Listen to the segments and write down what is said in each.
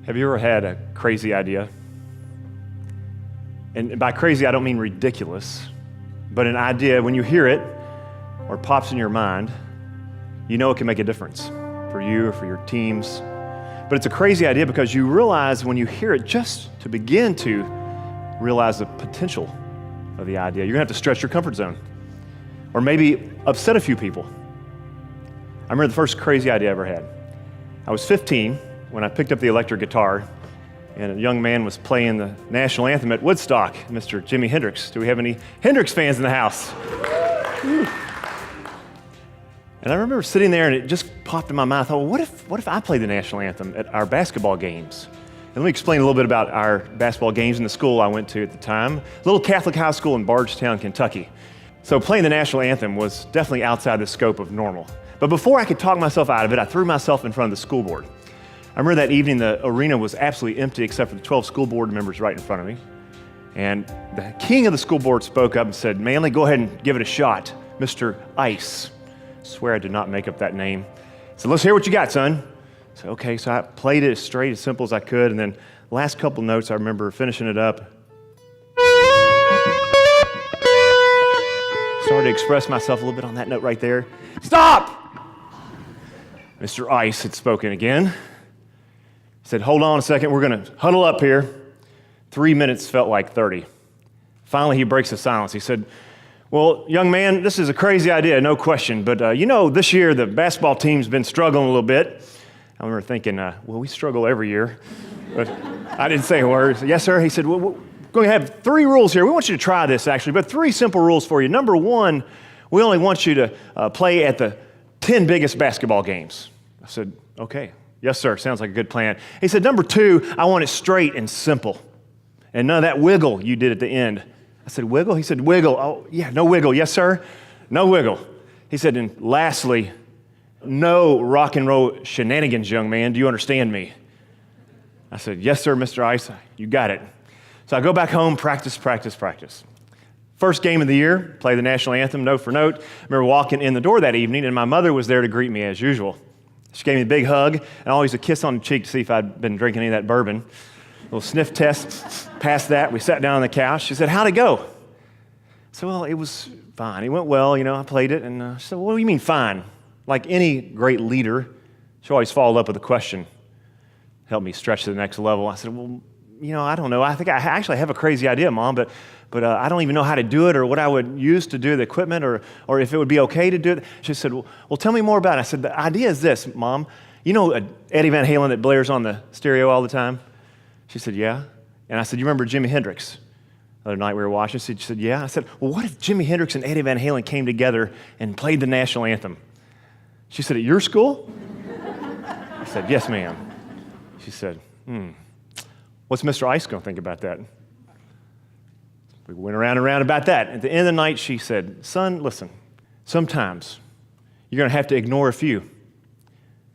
Have you ever had a crazy idea? And by crazy, I don't mean ridiculous, but an idea, when you hear it or it pops in your mind, you know it can make a difference for you or for your teams. But it's a crazy idea because you realize when you hear it, just to begin to realize the potential of the idea, you're gonna have to stretch your comfort zone or maybe upset a few people. I remember the first crazy idea I ever had. I was 15 when I picked up the electric guitar, and a young man was playing the national anthem at Woodstock, Mr. Jimi Hendrix. Do we have any Hendrix fans in the house? And I remember sitting there and it just popped in my mind. I thought, well, what if I played the national anthem at our basketball games? And let me explain a little bit about our basketball games in the school I went to at the time. A little Catholic high school in Bardstown, Kentucky. So playing the national anthem was definitely outside the scope of normal. But before I could talk myself out of it, I threw myself in front of the school board. I remember that evening the arena was absolutely empty except for the 12 school board members right in front of me. And the king of the school board spoke up and said, "Manley, go ahead and give it a shot, Mr. Ice." I swear I did not make up that name. He said, "Let's hear what you got, son." I said, okay, so I played it as straight, as simple as I could, and then last couple notes, I remember finishing it up. Started to express myself a little bit on that note right there. "Stop!" Mr. Ice had spoken again. He said, "Hold on a second, we're gonna huddle up here." 3 minutes felt like 30. Finally, he breaks the silence. He said, "Well, young man, this is a crazy idea, no question, but you know, this year the basketball team's been struggling a little bit." I remember thinking, well, we struggle every year, but I didn't say a word. I said, "Yes, sir." He said, "Well, we're going to have 3 rules here. We want you to try this, actually, but 3 simple rules for you. Number 1, we only want you to play at the 10 biggest basketball games." I said, "Okay, yes, sir, sounds like a good plan." He said, "Number 2, I want it straight and simple, and none of that wiggle you did at the end." I said, "Wiggle?" He said, "Wiggle." "Oh, yeah, no wiggle." "Yes, sir, no wiggle." He said, "And lastly, no rock and roll shenanigans, young man. Do you understand me?" I said, "Yes, sir, Mr. Ice, you got it." So I go back home, practice. First game of the year, play the national anthem note for note. I remember walking in the door that evening, and my mother was there to greet me as usual. She gave me a big hug, and always a kiss on the cheek to see if I'd been drinking any of that bourbon. A little sniff test, passed that. We sat down on the couch. She said, "How'd it go?" I said, "Well, it was fine. It went well, I played it." And she said, "What do you mean fine?" Like any great leader, she always followed up with a question. Helped me stretch to the next level. I said, "Well, I don't know. I think I actually have a crazy idea, Mom, but I don't even know how to do it or what I would use to do the equipment or if it would be okay to do it." She said, well, tell me more about it. I said, "The idea is this, Mom. You know Eddie Van Halen that blares on the stereo all the time?" She said, "Yeah." And I said, "You remember Jimi Hendrix?" The other night we were watching. She said, "Yeah." I said, "Well, what if Jimi Hendrix and Eddie Van Halen came together and played the national anthem?" She said, "At your school?" I said, "Yes, ma'am." She said, "What's Mr. Ice going to think about that?" We went around and around about that. At the end of the night, she said, "Son, listen, sometimes you're going to have to ignore a few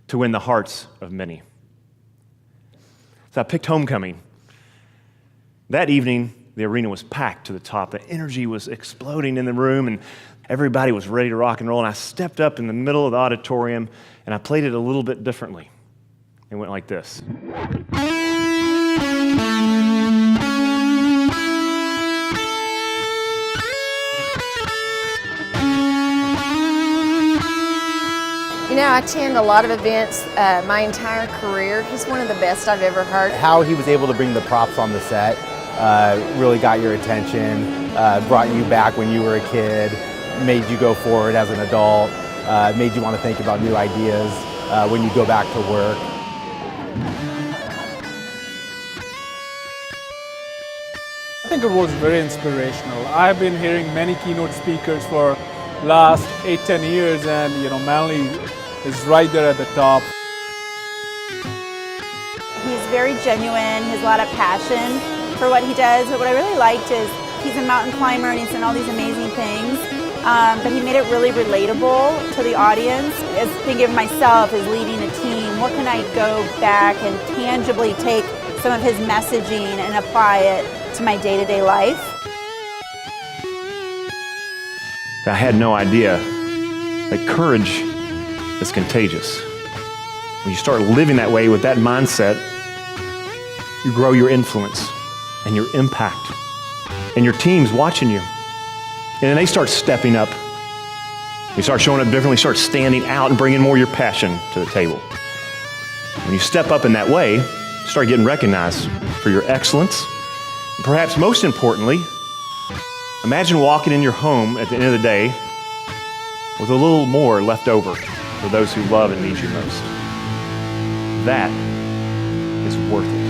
to win the hearts of many." So I picked Homecoming. That evening, the arena was packed to the top. The energy was exploding in the room, and everybody was ready to rock and roll. And I stepped up in the middle of the auditorium, and I played it a little bit differently. It went like this. I attend a lot of events my entire career. He's one of the best I've ever heard. How he was able to bring the props on the set really got your attention, brought you back when you were a kid, made you go forward as an adult, made you want to think about new ideas when you go back to work. I think it was very inspirational. I've been hearing many keynote speakers for last 8-10 years, and Manley is right there at the top. He's very genuine, he has a lot of passion for what he does, but what I really liked is he's a mountain climber and he's done all these amazing things, but he made it really relatable to the audience. As thinking of myself as leading a team, what can I go back and tangibly take some of his messaging and apply it to my day-to-day life? I had no idea that courage is contagious. When you start living that way with that mindset, you grow your influence and your impact, and your team's watching you. And then they start stepping up. You start showing up differently, start standing out and bringing more of your passion to the table. When you step up in that way, you start getting recognized for your excellence. And perhaps most importantly, imagine walking in your home at the end of the day with a little more left over for those who love and need you most. That is worth it.